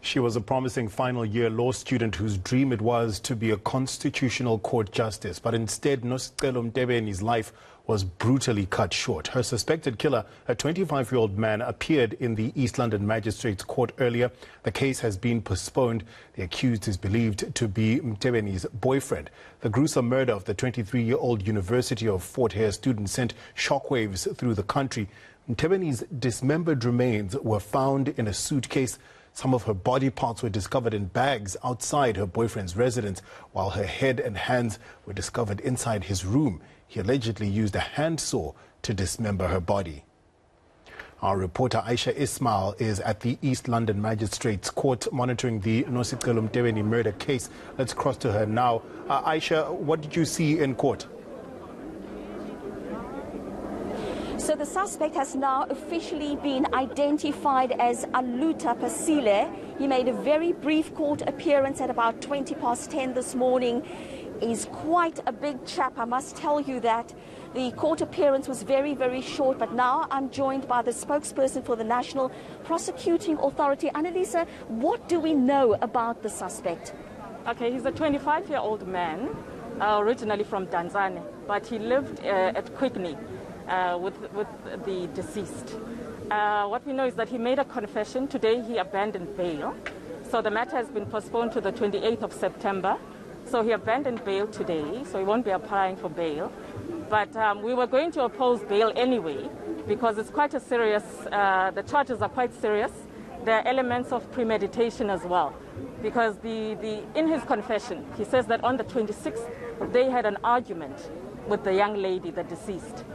She was a promising final year law student whose dream it was to be a constitutional court justice. But instead, Mtebeni's life was brutally cut short. Her suspected killer, a 25-year-old man, appeared in the East London Magistrates Court earlier. The case has been postponed. The accused is believed to be Mtebeni's boyfriend. The gruesome murder of the 23-year-old University of Fort Hare student sent shockwaves through the country. Mtebeni's dismembered remains were found in a suitcase. Some of her body parts were discovered in bags outside her boyfriend's residence, while her head and hands were discovered inside his room. He allegedly used a handsaw to dismember her body. Our reporter Ayesha Ismail is at the East London Magistrates Court monitoring the Mtebeni murder case. Let's cross to her now. Ayesha, what did you see in court? So the suspect has now officially been identified as Aluta Pasile. He made a very brief court appearance at about 10:20 this morning. He's quite a big chap, I must tell you that. The court appearance was very, very short, but now I'm joined by the spokesperson for the National Prosecuting Authority. Anelisa, what do we know about the suspect? Okay, he's a 25-year-old man, originally from Tanzania, but he lived at Quickney. With the deceased. What we know is that he made a confession. Today he abandoned bail. So the matter has been postponed to the 28th of September. So he abandoned bail today, so he won't be applying for bail. But we were going to oppose bail anyway because it's quite a serious, the charges are quite serious. There are elements of premeditation as well. Because in his confession, he says that on the 26th, they had an argument with the young lady, the deceased.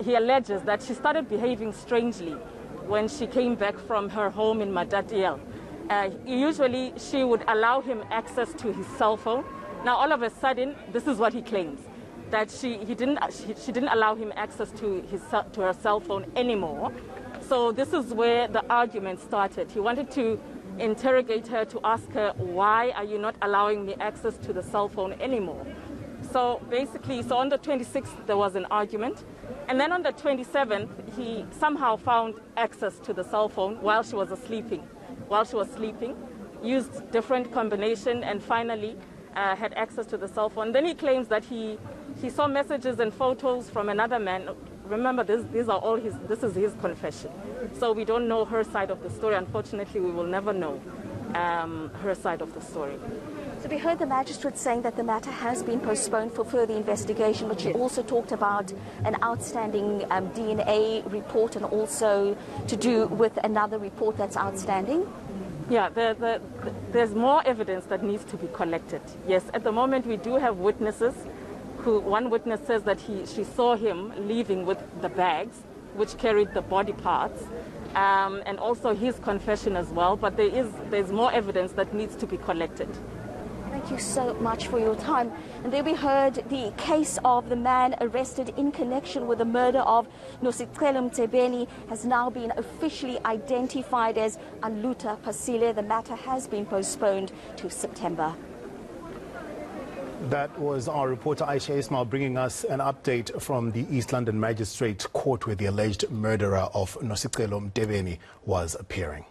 He alleges that she started behaving strangely when she came back from her home in Madatiel. Usually she would allow him access to his cell phone. Now all of a sudden, this is what he claims, that she didn't allow him access to her cell phone anymore. So this is where the argument started. He wanted to interrogate her, to ask her, why are you not allowing me access to the cell phone anymore? So basically, on the 26th, there was an argument. And then on the 27th, he somehow found access to the cell phone while she was sleeping. Used different combination and finally had access to the cell phone. Then he claims that he saw messages and photos from another man. Remember, this is his confession. So we don't know her side of the story. Unfortunately, we will never know her side of the story. So we heard the magistrate saying that the matter has been postponed for further investigation, but she also talked about an outstanding DNA report and also to do with another report that's outstanding. Yeah, there's more evidence that needs to be collected. Yes, at the moment we do have witnesses. One witness says that she saw him leaving with the bags, which carried the body parts, and also his confession as well. But there's more evidence that needs to be collected. Thank you so much for your time. And there we heard the case of the man arrested in connection with the murder of Mtebeni has now been officially identified as Aluta Pasile. The matter has been postponed to September. That was our reporter Ayesha Ismail bringing us an update from the East London Magistrates Court where the alleged murderer of Mtebeni was appearing.